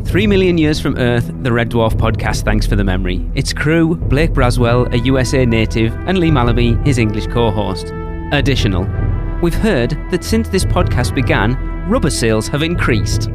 3 million years from Earth, the Red Dwarf podcast thanks for the memory. Its crew, Blake Braswell, a USA native, and Lee Malaby, his English co-host. Additional. We've heard that since this podcast began, rubber sales have increased.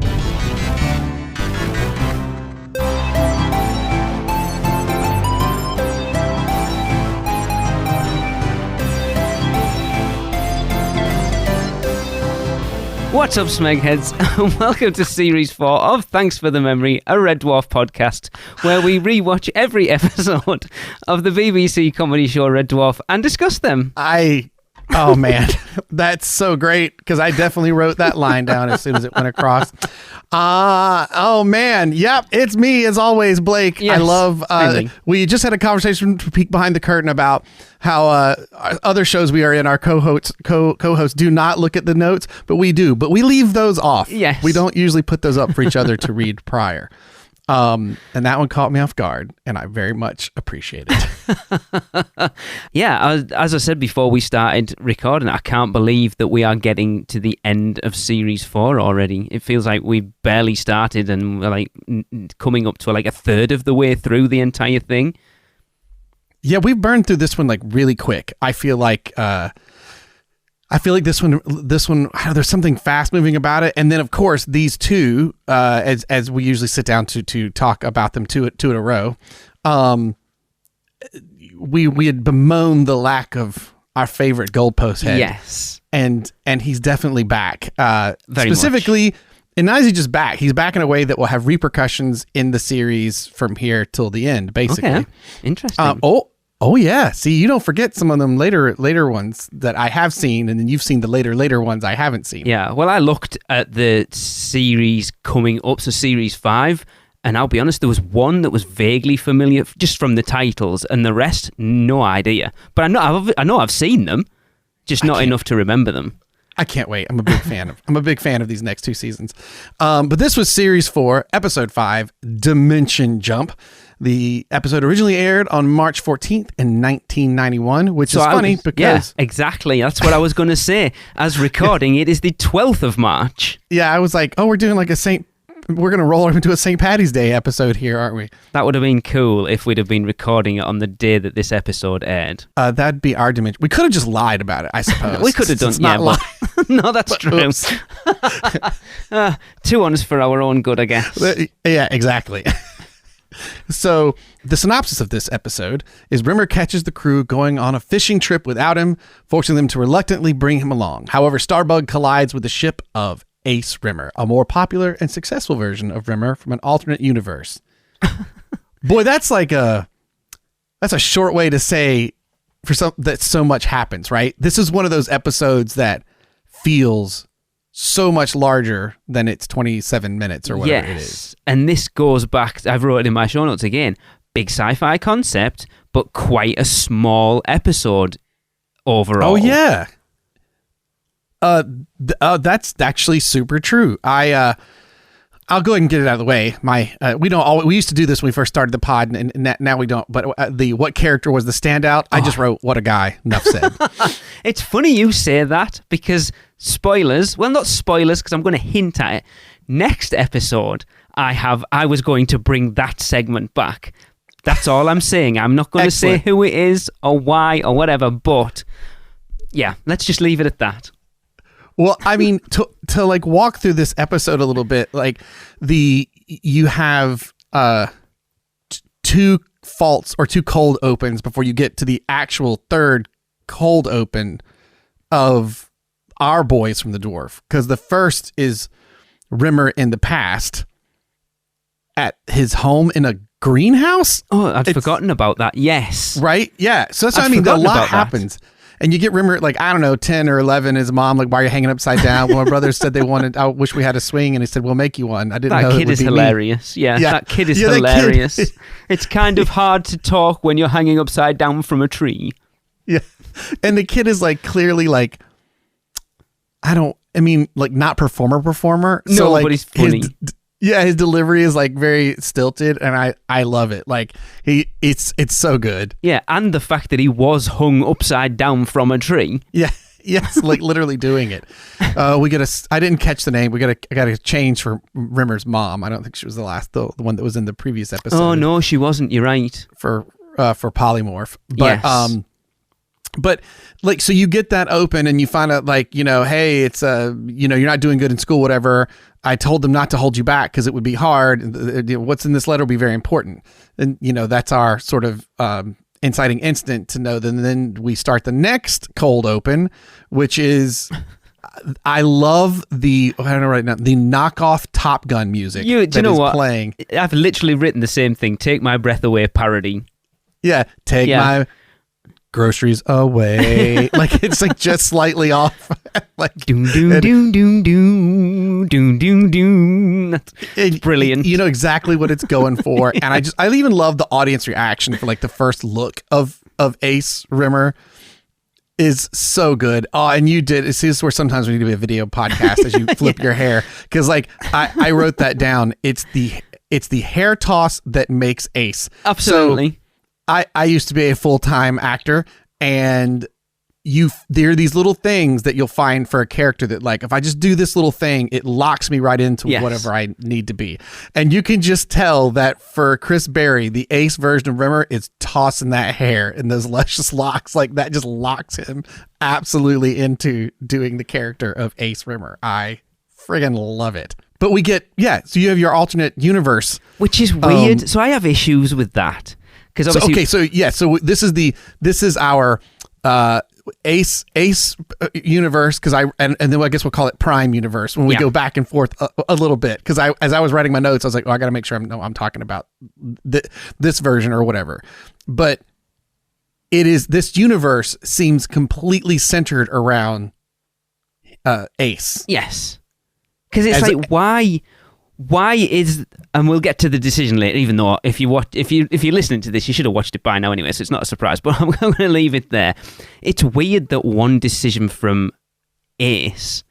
What's up, Smegheads? Welcome to Series 4 of Thanks for the Memory, a Red Dwarf podcast, where we rewatch every episode of the BBC comedy show Red Dwarf and discuss them. Oh man, that's so great, because I definitely wrote that line down as soon as it went across. Oh man, yep, it's me as always, Blake. Yes, I love, we just had a conversation to peek behind the curtain about how other shows we are in, our co-hosts do not look at the notes, but we do. But we leave those off. Yes. We don't usually put those up for each other to read prior. And that one caught me off guard, and I very much appreciate it. Yeah, as I said before we started recording, I can't believe that we are getting to the end of Series 4 already. It feels like we barely started, and we're like coming up to like a third of the way through the entire thing. Yeah, we've burned through this one like really quick. I feel like this one, there's something fast moving about it. And then of course these two, as we usually sit down to talk about them two in a row, we had bemoaned the lack of our favorite goalpost head. Yes. And he's definitely back. Very specifically, much. And not is he just back, he's back in a way that will have repercussions in the series from here till the end, basically. Okay. Interesting. Oh yeah. See, you don't forget some of them later ones that I have seen, and then you've seen the later ones I haven't seen. Yeah. Well, I looked at the series coming up, so Series 5, and I'll be honest, there was one that was vaguely familiar just from the titles, and the rest, no idea. But I know I've seen them, just not enough to remember them. I can't wait. I'm a big fan of these next two seasons. But this was Series 4, Episode 5, Dimension Jump. The episode originally aired on March 14th in 1991, which is funny because... Yeah, exactly. That's what I was going to say. As recording, it is the 12th of March. Yeah, I was like, we're doing like we're going to roll into a St. Paddy's Day episode here, aren't we? That would have been cool if we'd have been recording it on the day that this episode aired. That'd be our dimension. We could have just lied about it, I suppose. We could have done, yeah. No, that's true. 2 ones for our own good, I guess. Yeah, exactly. So the synopsis of this episode is Rimmer catches the crew going on a fishing trip without him, forcing them to reluctantly bring him along. However, Starbug collides with the ship of Ace Rimmer, a more popular and successful version of Rimmer from an alternate universe. Boy, that's a short way to say that so much happens, right? This is one of those episodes that feels so much larger than its 27 minutes or whatever it is. And this goes back, I've wrote it in my show notes again, big sci-fi concept, but quite a small episode overall. Oh, yeah. That's actually super true. I'll go ahead and get it out of the way. We used to do this when we first started the pod, and now we don't. But what character was the standout? I just wrote, what a guy. Enough said. It's funny you say that, because spoilers. Well, not spoilers, because I'm going to hint at it. Next episode, I was going to bring that segment back. That's all I'm saying. I'm not going to say who it is or why or whatever. But yeah, let's just leave it at that. Well, I mean, to like walk through this episode a little bit, like you have two faults or two cold opens before you get to the actual third cold open of our boys from the dwarf. Because the first is Rimmer in the past at his home in a greenhouse. Oh, I'd forgotten about that. Yes. Right? Yeah. So that's what I mean. A lot happens. And you get Rimmer, like, I don't know, 10 or 11, his mom, like, why are you hanging upside down? Well, my brother said I wish we had a swing. And he said, we'll make you one. I didn't know that it kid would is be hilarious. Me. Yeah, that kid is hilarious. It's kind of hard to talk when you're hanging upside down from a tree. Yeah. And the kid is like, clearly like, not performer. No, so, like, but he's funny. His delivery is like very stilted, and I love it. Like it's so good. Yeah, and the fact that he was hung upside down from a tree. Yeah, Yes, like literally doing it. I didn't catch the name. I got a change for Rimmer's mom. I don't think she was the one that was in the previous episode. Oh no, she wasn't. You're right. For polymorph, but Yes. But like, so you get that open and you find out like, hey, it's you're not doing good in school, whatever. I told them not to hold you back because it would be hard. What's in this letter will be very important. And, that's our sort of inciting incident to know. Then we start the next cold open, which is, I love I don't know right now, the knockoff Top Gun music. Do you know what? Playing. I've literally written the same thing. Take My Breath Away parody. Yeah. Take my groceries away. Like it's like just slightly off. Like doom doom doom doom doom doom doom doom. That's brilliant. You know exactly what it's going for. And I even love the audience reaction for like the first look of Ace Rimmer is so good. Oh, and you did. This is where sometimes we need to be a video podcast as you flip your hair. Cause like I wrote that down. It's the hair toss that makes Ace. Absolutely. So, I used to be a full-time actor, and there are these little things that you'll find for a character that like, if I just do this little thing, it locks me right into whatever I need to be. And you can just tell that for Chris Berry, the Ace version of Rimmer is tossing that hair and those luscious locks. Like that just locks him absolutely into doing the character of Ace Rimmer. I friggin' love it. But we get, so you have your alternate universe. Which is weird. So I have issues with that. So this is our Ace universe, because and then I guess we'll call it Prime universe when we go back and forth a little bit, because as I was writing my notes I was like, I got to make sure I'm talking about this version or whatever. But this universe seems completely centered around Ace. Yes, because it's like why is, and we'll get to the decision later, even though if you're listening to this, you should have watched it by now anyway, so it's not a surprise, but I'm going to leave it there. It's weird that one decision from Ace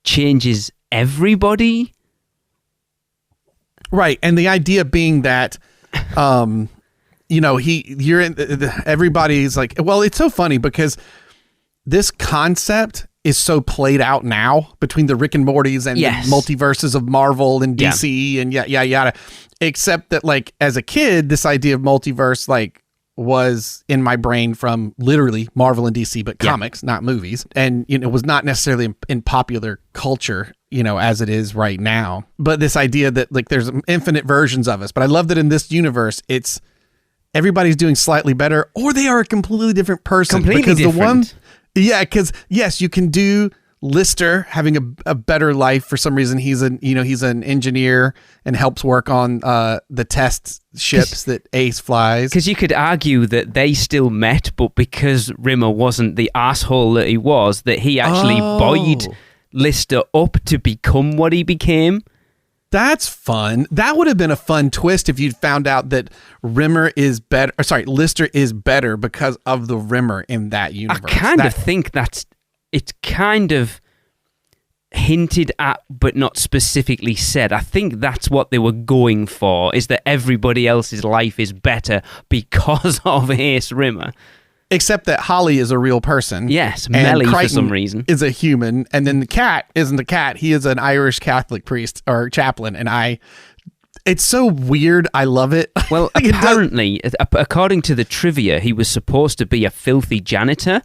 changes everybody. Right, and the idea being that, everybody's like, well, it's so funny because this concept is so played out now between the Rick and Mortys and the multiverses of Marvel and DC and yada. Except that, like, as a kid, this idea of multiverse, like, was in my brain from literally Marvel and DC, but comics, not movies. And, was not necessarily in popular culture, as it is right now. But this idea that, like, there's infinite versions of us. But I love that in this universe, it's everybody's doing slightly better, or they are a completely different person. Completely different. Because yes, you can do Lister having a better life for some reason. He's an engineer and helps work on the test ships that Ace flies. Because you could argue that they still met, but because Rimmer wasn't the asshole that he was, that he actually buoyed Lister up to become what he became. That's fun. That would have been a fun twist if you'd found out that Lister is better because of the Rimmer in that universe. I kind of think it's kind of hinted at, but not specifically said. I think that's what they were going for, is that everybody else's life is better because of Ace Rimmer. Except that Holly is a real person. Yes, Melly for some reason is a human, and then the cat isn't a cat. He is an Irish Catholic priest or chaplain, and it's so weird. I love it. Well, apparently, according to the trivia, he was supposed to be a filthy janitor,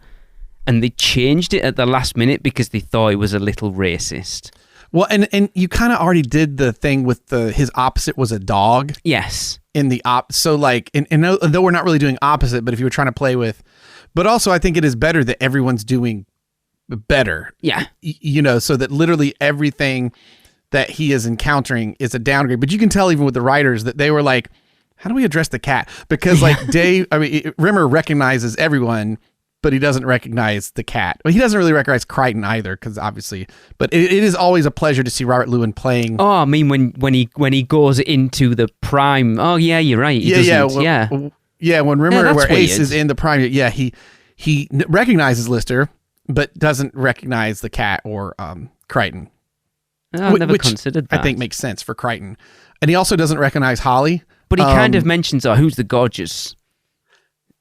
and they changed it at the last minute because they thought he was a little racist. Well, and you kind of already did the thing with his opposite was a dog. Yes. In the so like, and though we're not really doing opposite, but if you were trying to play with, but also I think it is better that everyone's doing better. Yeah. So that literally everything that he is encountering is a downgrade. But you can tell even with the writers that they were like, how do we address the cat? Because like Rimmer recognizes everyone, but he doesn't recognize the cat. Well, he doesn't really recognize Crichton either, because obviously. But it is always a pleasure to see Robert Lewin playing. Oh, I mean, when he goes into the Prime. Oh, yeah, you're right. He doesn't. When Rimmer, where weird. Ace is in the Prime. Yeah, he recognizes Lister, but doesn't recognize the cat or Crichton. I never considered that. I think makes sense for Crichton, and he also doesn't recognize Holly. But he kind of mentions, who's the gorgeous?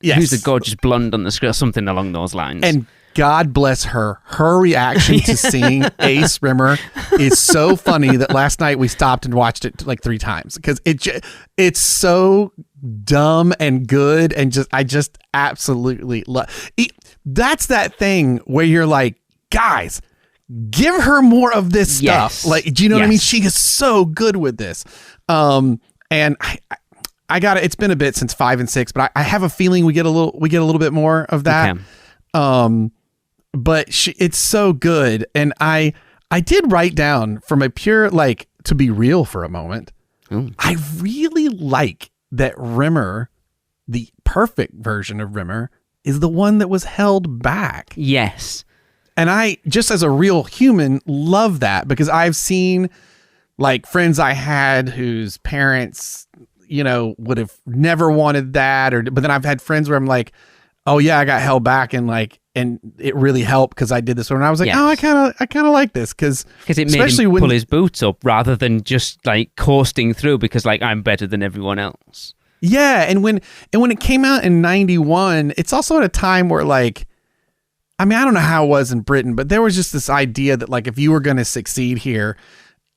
Yes. Who's the gorgeous blonde on the screen, or something along those lines. And God bless her. Her reaction to seeing Ace Rimmer is so funny that last night we stopped and watched it like 3 times because it's so dumb and good, and I just absolutely love it. That's that thing where you're like, guys, give her more of this stuff. Like, do you know what I mean? She is so good with this. And I got it. It's been a bit since 5 and 6, but I have a feeling we get a little bit more of that. But it's so good. And I did write down from a pure, like, to be real for a moment. Ooh. I really like that Rimmer, the perfect version of Rimmer, is the one that was held back. Yes. And I, just as a real human, love that because I've seen like friends I had whose parents, would have never wanted that. But then I've had friends where I'm like, oh yeah, I got held back and it really helped because I did this one. And I was like, oh, I kind of like this because it made him pull his boots up rather than just like coasting through because like I'm better than everyone else. Yeah. And when it came out in 91, it's also at a time where like, I mean, I don't know how it was in Britain, but there was just this idea that like, if you were going to succeed here,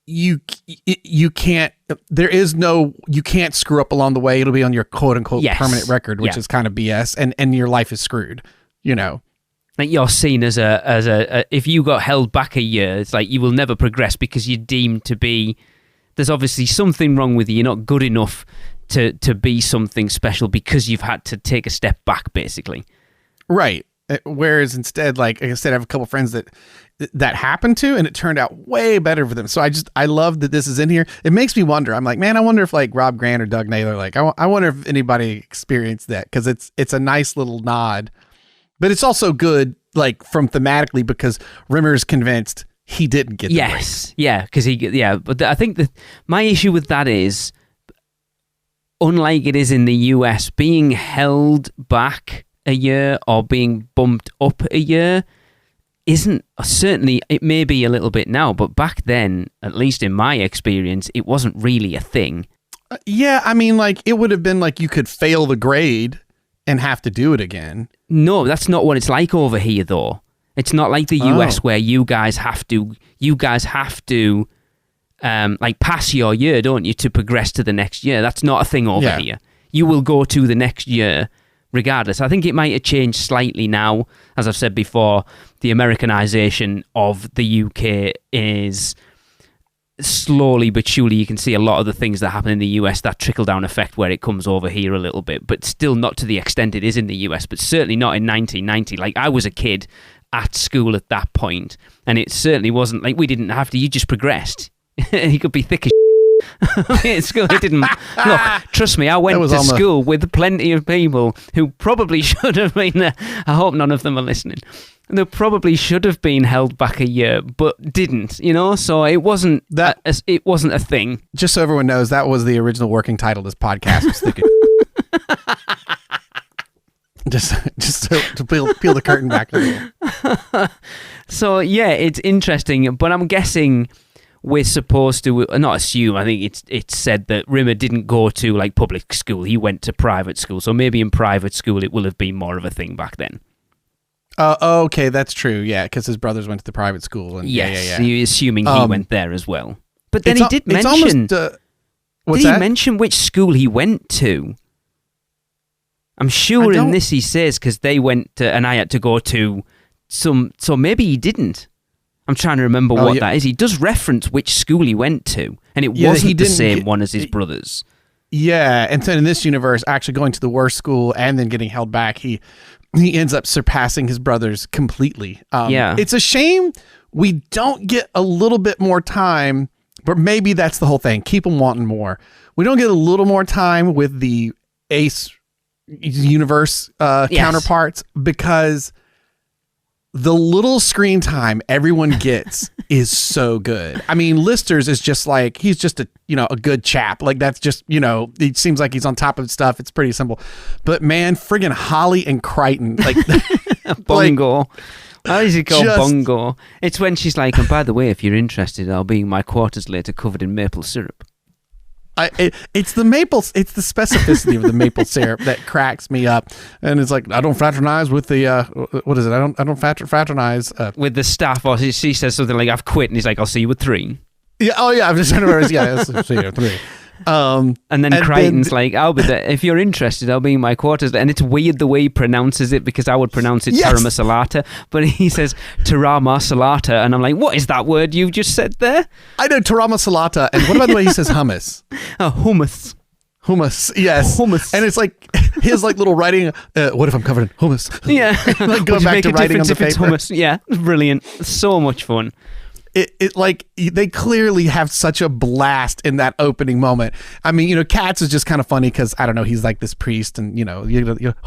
you can't screw up along the way. It'll be on your quote unquote permanent record, which is kind of BS. And your life is screwed, Like you're seen as a if you got held back a year, it's like you will never progress because you're deemed to be, there's obviously something wrong with you. You're not good enough to be something special because you've had to take a step back, basically. Right. Whereas instead, like I said, I have a couple friends that happened to, and it turned out way better for them. So I love that this is in here. It makes me wonder. I'm like, man, I wonder if like Rob Grant or Doug Naylor, like, I wonder if anybody experienced that because it's a nice little nod, but it's also good, like from thematically because Rimmer's convinced he didn't get the break. Yeah, because but I think that my issue with that is, unlike it is in the US, being held back a year or being bumped up a year isn't, certainly it may be a little bit now, but back then, at least in my experience, it wasn't really a thing. Yeah, I mean, like it would have been like you could fail the grade and have to do it again. No, that's not what it's like over here though. It's not like the US where you guys have to like pass your year, don't you, to progress to the next year. That's not a thing over here. You will go to the next year regardless. I think it might have changed slightly now. As I've said before, the Americanization of the UK is slowly but surely, you can see a lot of the things that happen in the US, that trickle-down effect where it comes over here a little bit, but still not to the extent it is in the US, but certainly not in 1990. Like, I was a kid at school at that point, and it certainly wasn't like we didn't have to, you just progressed. You could be thick as at school, it didn't. Look, trust me, I went to school with plenty of people who probably should have been. I hope none of them are listening. They probably should have been held back a year, but didn't. So it wasn't that. It wasn't a thing. Just so everyone knows, that was the original working title of this podcast. just to peel the curtain back a little. So yeah, it's interesting, but I'm guessing we're supposed to not assume. I think it's said that Rimmer didn't go to like public school. He went to private school. So maybe in private school it will have been more of a thing back then. Okay, that's true. Yeah, because his brothers went to the private school. And yes, you're assuming he went there as well. But then he did mention. Did he mention which school he went to? I'm sure in this he says because they went to, and I had to go to some. So maybe he didn't. I'm trying to remember what that is. He does reference which school he went to, and it wasn't the same one as his brothers. Yeah, and so in this universe, actually going to the worst school and then getting held back, he ends up surpassing his brothers completely. It's a shame we don't get a little bit more time, but maybe that's the whole thing. Keep them wanting more. We don't get a little more time with the Ace universe counterparts because the little screen time everyone gets is so good. I mean, Lister's is just like, he's just a good chap. Like that's just, it seems like he's on top of stuff. It's pretty simple. But man, friggin' Holly and Crichton, like Bongo. Like, how does it called Bongo? It's when she's like, and by the way, if you're interested, I'll be in my quarters later covered in maple syrup. It's the specificity of the maple syrup that cracks me up. And it's like, I don't fraternize with the what is it? I don't fraternize with the staff. Or she says something like, "I've quit," and he's like, "I'll see you at 3." Yeah. Oh yeah. I'm just trying to remember. Yeah. I'll see you at 3. And then Crichton's like, "I'll be there if you're interested. I'll be in my quarters." And it's weird the way he pronounces it, because I would pronounce it Yes. Tarama Salata, but he says Tarama Salata, and I'm like, "What is that word you just said there?" I know Tarama Salata, and what about the way he says hummus? Hummus. Hummus, yes. Hummus. And it's like his like little writing. What if I'm covered in hummus? Yeah. Like going back to writing on the if it's paper. hummus? Yeah, brilliant. So much fun. It like they clearly have such a blast in that opening moment. I mean, Katz is just kind of funny because I don't know, he's like this priest, and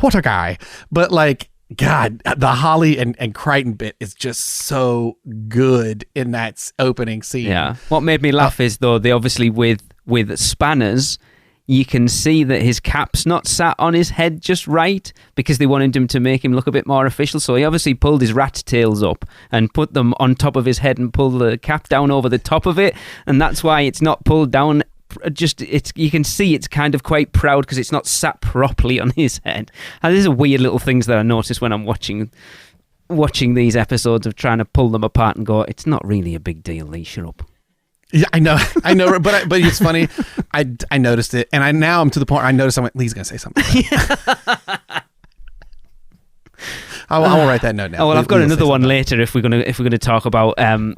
what a guy. But like, God, the Holly and Crichton bit is just so good in that opening scene. Yeah. What made me laugh is though they obviously with spanners, you can see that his cap's not sat on his head just right, because they wanted him to make him look a bit more official. So he obviously pulled his rat's tails up and put them on top of his head and pulled the cap down over the top of it. And that's why it's not pulled down. You can see it's kind of quite proud because it's not sat properly on his head. And these are weird little things that I notice when I'm watching these episodes of trying to pull them apart and go, it's not really a big deal, Lee, shut up. Yeah, I know, but it's funny. I noticed it, and now I'm to the point. I noticed. I went, Lee's gonna say something. I will write that note now. Oh well, I've got another one later if we're gonna talk about I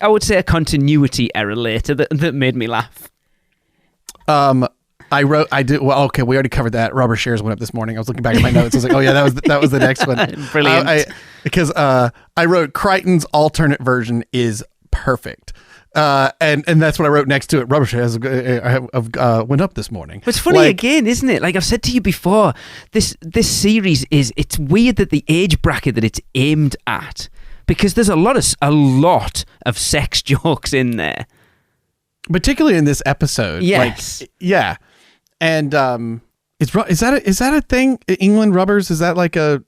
would say a continuity error later that made me laugh. I did. Well, okay, we already covered that. Rubber shares went up this morning. I was looking back at my notes. I was like, oh yeah, that was the next one. Brilliant. Because I wrote Crichton's alternate version is perfect. And that's what I wrote next to it. Rubber shares went up this morning. But it's funny again, isn't it? Like I've said to you before, this series it's weird that the age bracket that it's aimed at, because there's a lot of sex jokes in there, particularly in this episode. Yes, yeah, and is that a thing? England rubbers, is that like a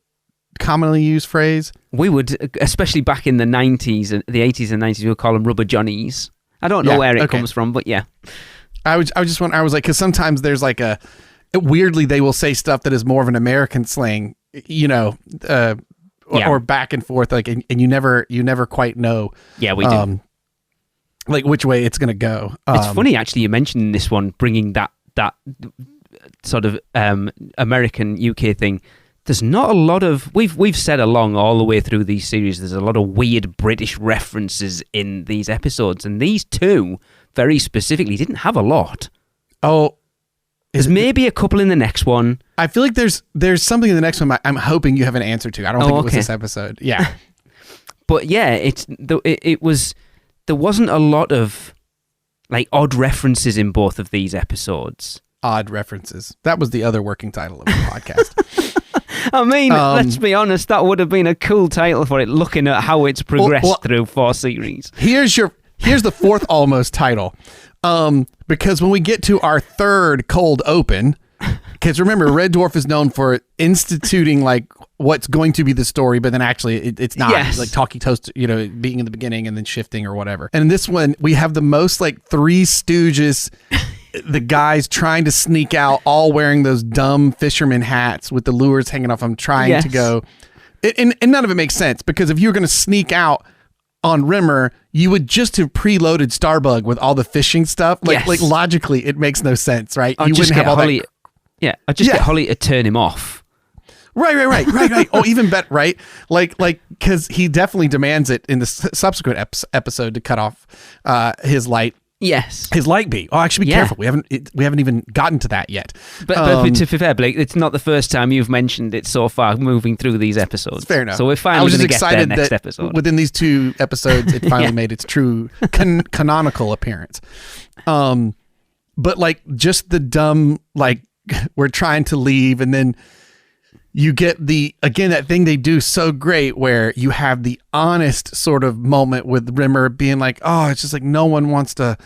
commonly used phrase? We would, especially back in the 90s and the 80s and 90s, we would call them rubber johnnies. I don't know where it comes from, but yeah. I was like, because sometimes there's like weirdly they will say stuff that is more of an American slang, or back and forth, like, and you never quite know. Yeah, we do. Like which way it's gonna go. It's funny actually you mentioned this one, bringing that sort of American UK thing. There's not a lot of we've said along all the way through these series. There's a lot of weird British references in these episodes, and these two very specifically didn't have a lot. Oh, there's maybe a couple in the next one. I feel like there's something in the next one. I'm hoping you have an answer to. I don't think it was this episode. Yeah, but yeah, it was. There wasn't a lot of like odd references in both of these episodes. Odd references. That was the other working title of the podcast. I mean, let's be honest, that would have been a cool title for it, looking at how it's progressed through 4 series. Here's the fourth almost title. Because when we get to our third cold open, because remember, Red Dwarf is known for instituting like what's going to be the story, but then actually it's not. Yes. Like Talkie Toast, being in the beginning and then shifting or whatever. And in this one, we have the most like Three Stooges, the guys trying to sneak out, all wearing those dumb fisherman hats with the lures hanging off them, trying to go. And none of it makes sense, because if you're going to sneak out on Rimmer, you would just have preloaded Starbug with all the fishing stuff. Like logically, it makes no sense, right? You wouldn't have all Holly. I'd just get Holly to turn him off. Right. Oh, even better, right? Like, because he definitely demands it in the subsequent episode to cut off his light. Yes, his light beam. Oh, actually, be careful. We haven't even gotten to that yet. But to be fair, Blake, it's not the first time you've mentioned it so far moving through these episodes. Fair enough. So we're finally going to get there next episode. Within these 2 episodes, it finally made its true canonical appearance. But like just the dumb, like we're trying to leave, and then you get that thing they do so great where you have the honest sort of moment with Rimmer being like, oh, it's just like no one wants to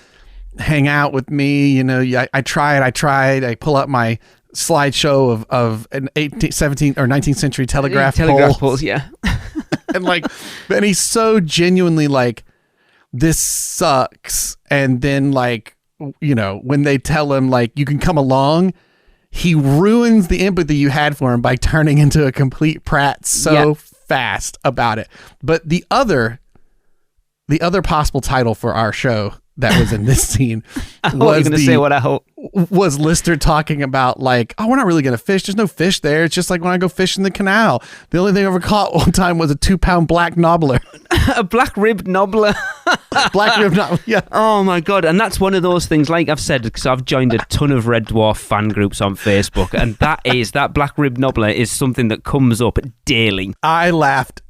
hang out with me. I tried. I pull up my slideshow of an 17th or 19th century telegraph poles. Yeah. and he's so genuinely like, this sucks. And then like when they tell him like you can come along, he ruins the empathy you had for him by turning into a complete prat so fast about it. But the other possible title for our show that was in this scene was Lister talking about like, oh, we're not really gonna fish. There's no fish there. It's just like when I go fish in the canal. The only thing I ever caught one time was a 2-pound black nobbler. A black-ribbed nobbler. Black-ribbed nobbler, yeah. Oh my God. And that's one of those things, like I've said, because I've joined a ton of Red Dwarf fan groups on Facebook, and that black-ribbed nobbler is something that comes up daily. I laughed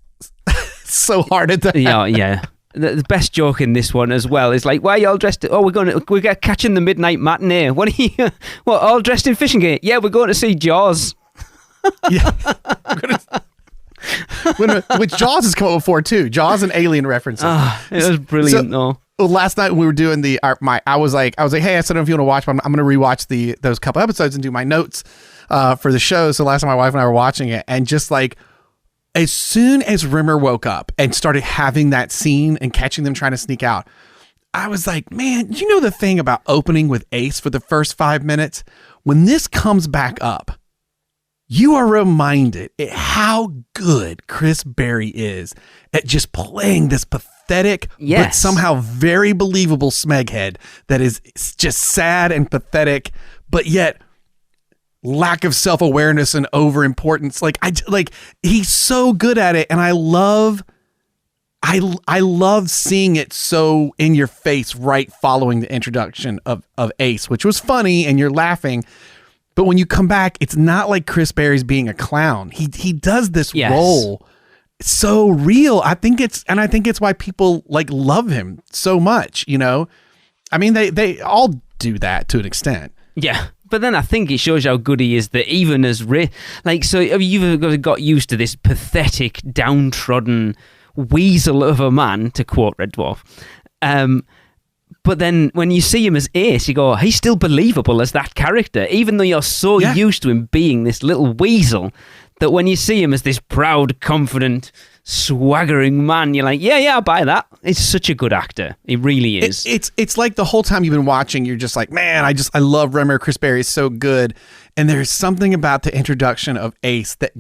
so hard at that. Yeah. The best joke in this one as well is like, why are you all dressed? Oh, we're catching the midnight matinee. What are you? What, all dressed in fishing gear? Yeah, we're going to see Jaws. Yeah, which Jaws has come up before too. Jaws and Alien references. It was brilliant though. Last night when we were doing I was like, hey, I said, I don't know if you want to watch, but I'm going to rewatch those couple episodes and do my notes for the show. So last time my wife and I were watching it, and just like, as soon as Rimmer woke up and started having that scene and catching them trying to sneak out, I was like, man, you know the thing about opening with Ace for the first 5 minutes? When this comes back up, you are reminded at how good Chris Berry is at just playing this pathetic, but somehow very believable smeghead that is just sad and pathetic, but yet lack of self-awareness and overimportance. Like he's so good at it, and I love seeing it so in your face right following the introduction of Ace, which was funny and you're laughing. But when you come back, it's not like Chris Berry's being a clown. He does this role so real. I think it's why people like love him so much, I mean, they all do that to an extent. Yeah. But then I think it shows how good he is that even as so you've got used to this pathetic, downtrodden weasel of a man, to quote Red Dwarf. But then when you see him as Ace, you go, he's still believable as that character, even though you're so used to him being this little weasel, that when you see him as this proud, confident, swaggering man, you're like, yeah, I'll buy that. He's such a good actor. He really is. It's like the whole time you've been watching, you're just like, man, I love Rimmer. Chris Berry is so good. And there's something about the introduction of Ace that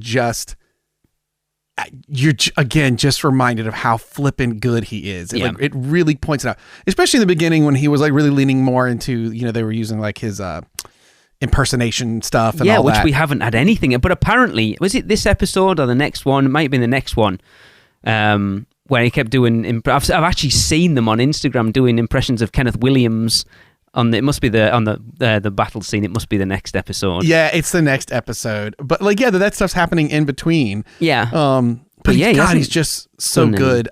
you're again just reminded of how flippin' good he is. It really points it out, especially in the beginning when he was like really leaning more into, they were using like his impersernation stuff and all which that. We haven't had anything. But apparently, was it this episode or the next one? It might have been the next one, where he kept doing. I've actually seen them on Instagram doing impressions of Kenneth Williams. It must be on the battle scene. It must be the next episode. Yeah, it's the next episode. But like, that stuff's happening in between. Yeah. But he's just so good.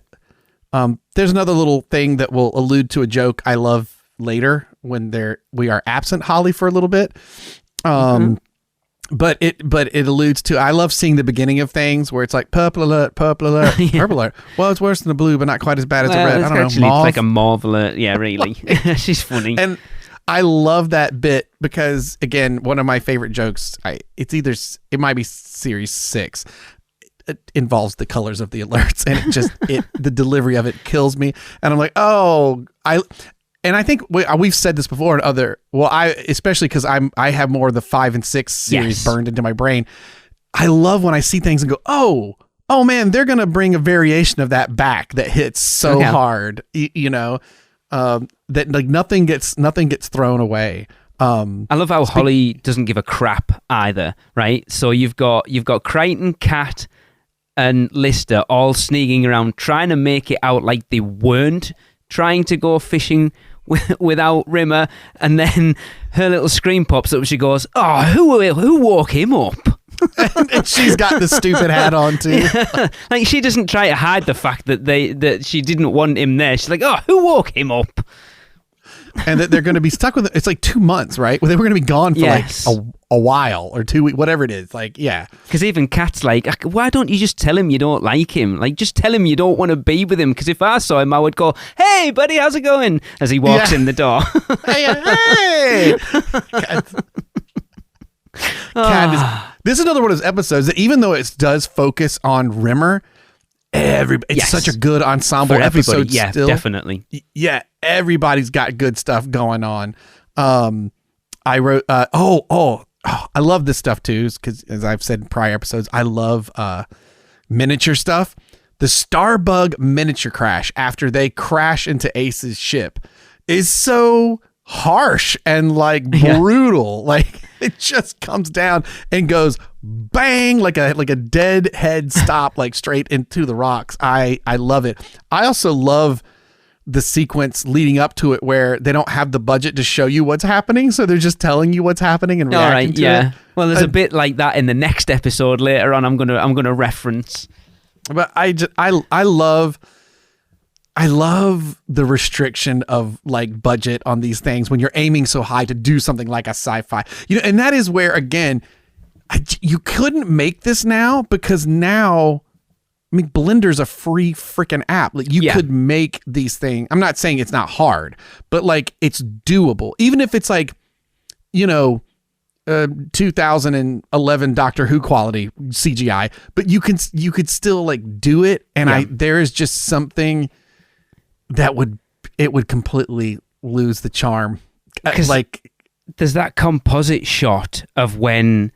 There's another little thing that will allude to a joke I love later when we are absent Holly for a little bit. But it alludes to, I love seeing the beginning of things where it's like purple alert, purple alert. Well, it's worse than a blue, but not quite as bad as a red. I don't know. Mauve? Like a mauve alert. Yeah, really. She's funny. And I love that bit because, again, one of my favorite jokes, it might be series 6. It involves the colors of the alerts, and the delivery of it kills me. And I'm like, and I think we've said this before in especially because I have more of the 5 and 6 series burned into my brain. I love when I see things and go, oh man, they're going to bring a variation of that back that hits so hard, that like nothing gets thrown away. I love how Holly doesn't give a crap either, right? So you've got Crichton, Cat, and Lister all sneaking around trying to make it out like they weren't trying to go fishing without Rimmer, and then her little screen pops up. She goes, "Oh, who woke him up?" And she's got the stupid hat on too. Yeah. Like she doesn't try to hide the fact that she didn't want him there. She's like, "Oh, who woke him up?" And that they're going to be stuck with it. It's like 2 months, right? Well, they were going to be gone for like a while or 2 weeks, whatever it is. Like, yeah. Because even Kat's like, why don't you just tell him you don't like him? Like, just tell him you don't want to be with him. Because if I saw him, I would go, "Hey, buddy, how's it going?" As he walks in the door. Hey. Cat this is another one of those episodes that even though it does focus on Rimmer, It's such a good ensemble for everybody. episode. Yeah, still. definitely. Yeah, everybody's got good stuff going on. I wrote. I love this stuff too, because as I've said in prior episodes, I love miniature stuff. The Starbug miniature crash after they crash into Ace's ship is so harsh and like brutal. Like it just comes down and goes bang like a dead head stop like straight into the rocks. I love it. I also love the sequence leading up to it where they don't have the budget to show you what's happening, so they're just telling you what's happening and reacting to it. Well, there's a bit like that in the next episode later on. I'm gonna reference. But I love the restriction of like budget on these things when you're aiming so high to do something like a sci-fi, and that is where again you couldn't make this now, because now, I mean, Blender's a free freaking app. Like you could make these things. I'm not saying it's not hard, but like it's doable, even if it's like 2011 Doctor Who quality CGI, but you could still like do it. And there is just something that would completely lose the charm. Like there's that composite shot of when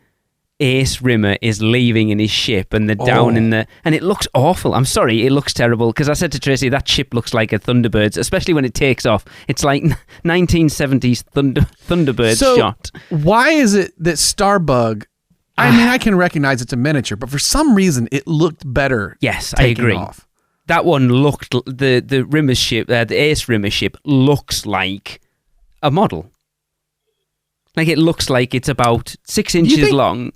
Ace Rimmer is leaving in his ship and they're down in the, and it looks awful. I'm sorry, it looks terrible, because I said to Tracy that ship looks like a Thunderbirds, especially when it takes off. It's like 1970s Thunderbird shot. Why is it that Starbug, I mean, I can recognize it's a miniature, but for some reason it looked better. Yes, I agree. Off. That one looked, the Rimmer ship, the Ace Rimmer ship looks like a model. Like it looks like it's about 6 inches long.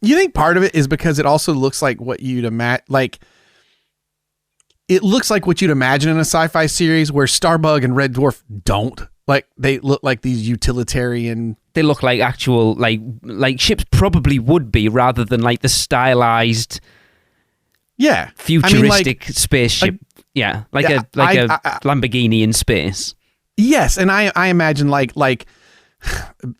You think part of it is because it also looks like what you'd imagine, like it looks like what you'd imagine in a sci-fi series, where Starbug and Red Dwarf don't. Like they look like these utilitarian. They look like actual like ships probably would be, rather than like the stylized, futuristic spaceship. Like a Lamborghini in space. Yes, and I imagine like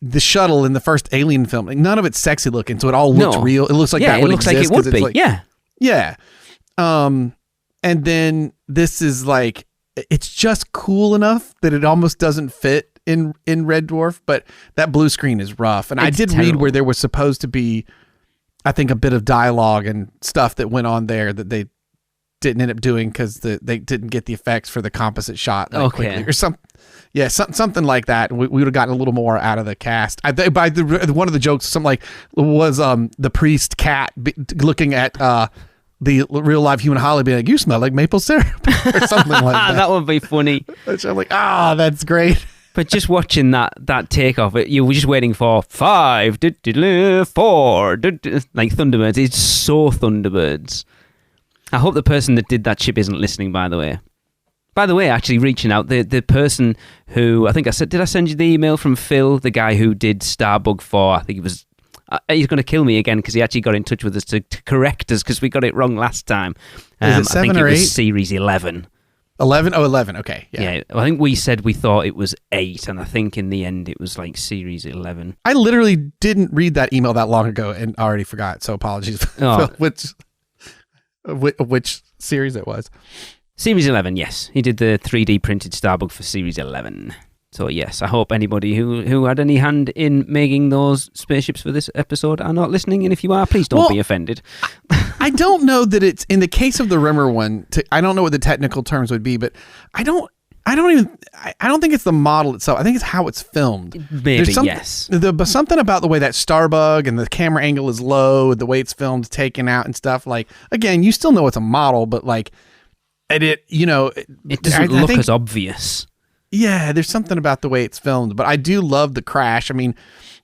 the shuttle in the first Alien film, like none of it's sexy looking, so it all looks real. It looks like that would exist. It would be. Like, yeah. And then this is like, it's just cool enough that it almost doesn't fit in Red Dwarf, but that blue screen is rough. And I did read where there was supposed to be, I think, a bit of dialogue and stuff that went on there that they didn't end up doing because they didn't get the effects for the composite shot quickly or something. Yeah, something like that. We would have gotten a little more out of the cast. One of the jokes, something like, was the priest cat looking at the real live human Holly, being like, "You smell like maple syrup," or something like that. That would be funny. Which I'm like, that's great. But just watching that takeoff, you were just waiting for 5, 4, like Thunderbirds. It's so Thunderbirds. I hope the person that did that ship isn't listening, by the way. By the way, actually reaching out, the person who, I think I said, did I send you the email from Phil, the guy who did Starbug 4? I think it was, he's going to kill me again because he actually got in touch with us to correct us because we got it wrong last time. Is it 7 or 8? I think it was Series 11. 11? Oh, 11. Okay. Yeah. I think we said we thought it was 8, and I think in the end it was like Series 11. I literally didn't read that email that long ago and already forgot, so apologies. Which series it was. Series 11, yes. He did the 3D printed Starbug for Series 11. So yes, I hope anybody who had any hand in making those spaceships for this episode are not listening, and if you are, please don't be offended. I don't know that it's, in the case of the Rimmer one, I don't know what the technical terms would be, but I don't think it's the model itself. I think it's how it's filmed. Maybe, yes. Something about the way that Starbug and the camera angle is low, the way it's filmed, taken out and stuff. Like, again, you still know it's a model, but like, it doesn't look as obvious. Yeah, there's something about the way it's filmed, but I do love the crash. I mean,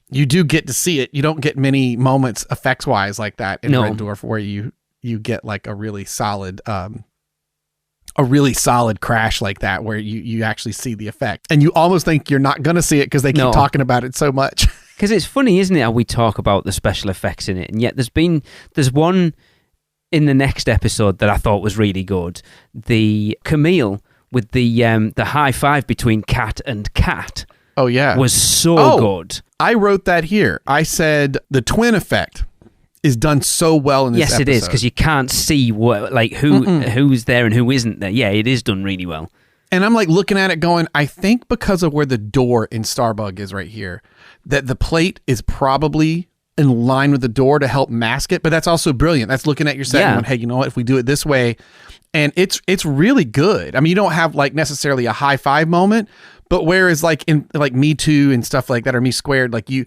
you do get to see it. You don't get many moments effects wise like that in Red Dwarf where you get like a really solid crash like that where you actually see the effect, and you almost think you're not going to see it because they keep talking about it so much. Because it's funny, isn't it, how we talk about the special effects in it, and yet there's one in the next episode that I thought was really good. The Camille with the high five between cat and cat. Oh yeah, was so good. I wrote that here. I said the twin effect is done so well in this episode. Yes, it is, because you can't see who's there and who isn't there. Yeah, it is done really well. And I'm like looking at it going, I think because of where the door in Starbug is right here, that the plate is probably in line with the door to help mask it. But that's also brilliant. That's looking at your set and going, hey, you know what? If we do it this way, and it's really good. I mean, you don't have like necessarily a high five moment, but whereas like in like Me Too and stuff like that, or Me Squared, like you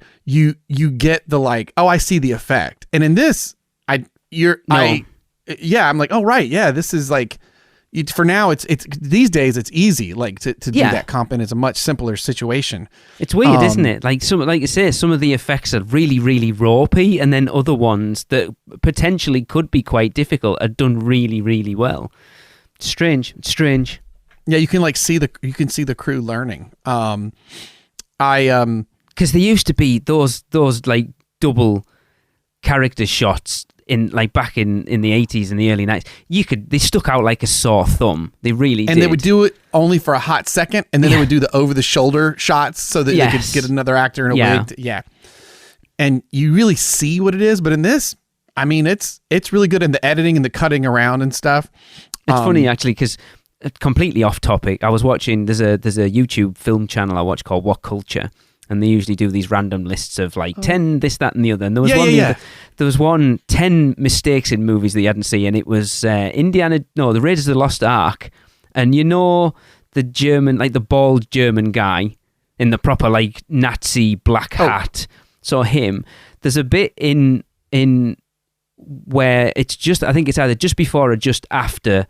get the like, oh, I see the effect. And in this, I'm like, oh right, yeah, this is like, for now it's these days it's easy like to do that comp, and it's a much simpler situation. It's weird, isn't it? Like you say, some of the effects are really, really ropey, and then other ones that potentially could be quite difficult are done really, really well. Strange. Yeah, you can like see the crew learning. Because there used to be those like double character shots in like back in the 80s and the early 90s. They stuck out like a sore thumb. They really did. And they would do it only for a hot second, and then they would do the over the shoulder shots so that they could get another actor in a wig. And you really see what it is, but in this, I mean, it's really good in the editing and the cutting around and stuff. It's funny actually, because completely off topic. I was watching. There's a YouTube film channel I watch called What Culture, and they usually do these random lists of like 10 this, that, and the other. And there was there was one 10 mistakes in movies that you hadn't seen, and it was the Raiders of the Lost Ark, and you know the German, like the bald German guy in the proper like Nazi black hat. So him. There's a bit in where it's just, I think it's either just before or just after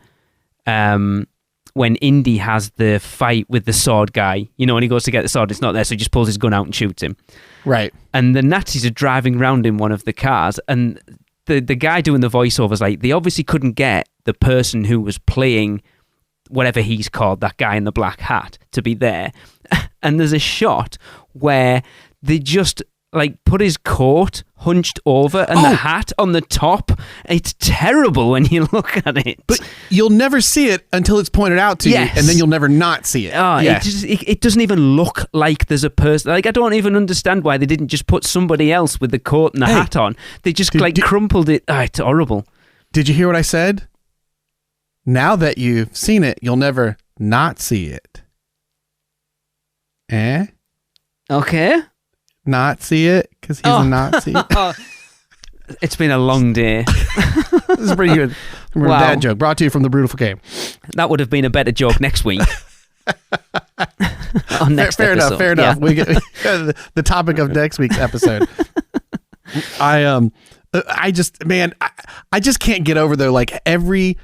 when Indy has the fight with the sword guy, you know, when he goes to get the sword, it's not there, so he just pulls his gun out and shoots him. Right. And the Nazis are driving around in one of the cars, and the guy doing the voiceovers, like, they obviously couldn't get the person who was playing whatever he's called, that guy in the black hat, to be there. And there's a shot where they just like put his coat hunched over and the hat on the top. It's terrible when you look at it. But you'll never see it until it's pointed out to you, and then you'll never not see it. It doesn't even look like there's a person. Like, I don't even understand why they didn't just put somebody else with the coat and the hat on. They just crumpled it. It's horrible. Did you hear what I said? Now that you've seen it, you'll never not see it. Okay. Not see it because he's a Nazi. It's been a long day. This is pretty good. Wow. Dad joke brought to you from the Brutal Game. That would have been a better joke next week. Fair enough. We get the topic of next week's episode. I just can't get over though. Like it's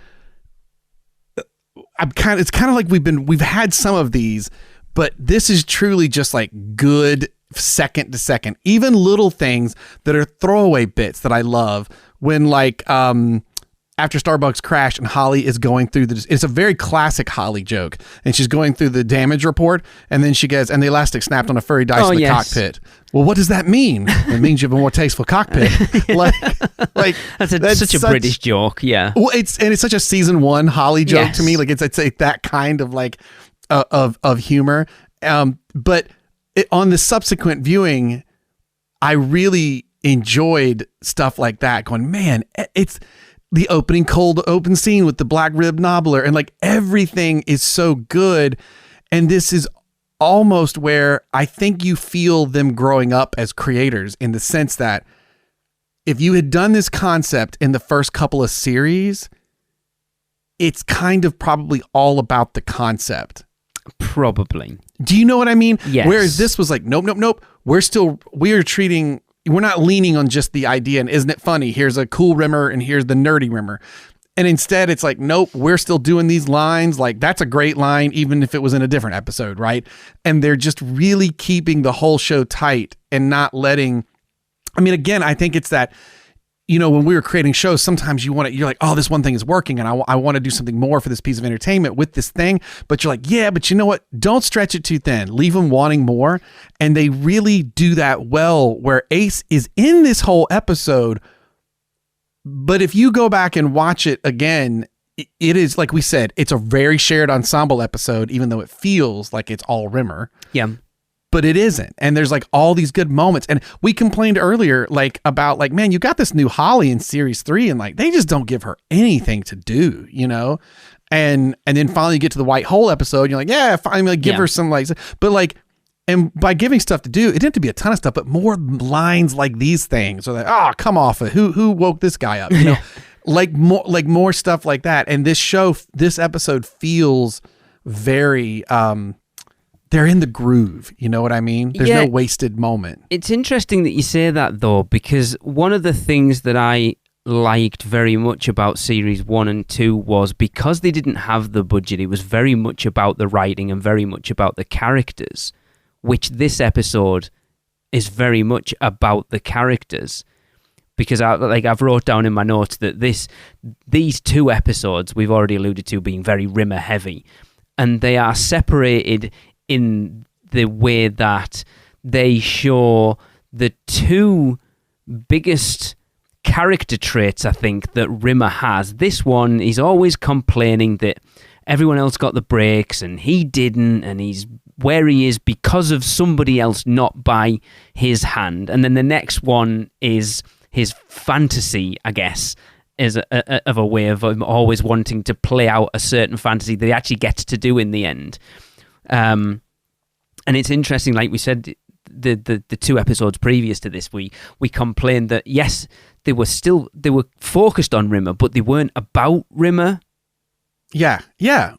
kind of like we've had some of these, but this is truly just like good second to second, even little things that are throwaway bits that I love when like after Starbucks crashed and Holly is going through it's a very classic Holly joke, and she's going through the damage report, and then she goes, and the elastic snapped on a furry dice in the cockpit. Well, what does that mean? It means you have a more tasteful cockpit. That's such a British joke. Yeah. Well, it's such a season 1 Holly joke to me. Like it's that kind of like of humor. But on the subsequent viewing, I really enjoyed stuff like that. Going, man, it's the cold open scene with the black rib nobbler, and like everything is so good. And this is almost where I think you feel them growing up as creators, in the sense that if you had done this concept in the first couple of series, it's kind of probably all about the concept. Probably. Do you know what I mean? Yes. Whereas this was like, nope. We're not leaning on just the idea and isn't it funny? Here's a cool rimmer and here's the nerdy rimmer. And instead it's like, nope, we're still doing these lines. Like, that's a great line, even if it was in a different episode, right? And they're just really keeping the whole show tight and not letting, I mean, again, I think it's that, you know, when we were creating shows, sometimes you're like, oh, this one thing is working and I want to do something more for this piece of entertainment with this thing. But you're like, yeah, but you know what? Don't stretch it too thin. Leave them wanting more. And they really do that well, where Ace is in this whole episode. But if you go back and watch it again, it is, like we said, it's a very shared ensemble episode, even though it feels like it's all Rimmer. Yeah. but it isn't. And there's like all these good moments. And we complained earlier, like about like, man, you got this new Holly in series 3 and like, they just don't give her anything to do, you know? And then finally you get to the white hole episode. And you're like, yeah, finally like, give her some like, but like, and by giving stuff to do, it didn't have to be a ton of stuff, but more lines like these things, or like, come off it. Who woke this guy up? You know, like more stuff like that. And this episode feels very, they're in the groove. You know what I mean? There's no wasted moment. It's interesting that you say that though, because one of the things that I liked very much about series 1 and 2 was because they didn't have the budget, it was very much about the writing and very much about the characters, which this episode is very much about the characters. Because I've wrote down in my notes that these 2 episodes we've already alluded to being very Rimmer heavy, and they are separated in the way that they show the 2 biggest character traits I think that Rimmer has. This one, he's always complaining that everyone else got the breaks and he didn't, and he's where he is because of somebody else, not by his hand. And then the next one is his fantasy, I guess, is of a way of him always wanting to play out a certain fantasy that he actually gets to do in the end. And it's interesting, like we said, the 2 episodes previous to this, we complained that yes, they were focused on Rimmer, but they weren't about Rimmer. Yeah.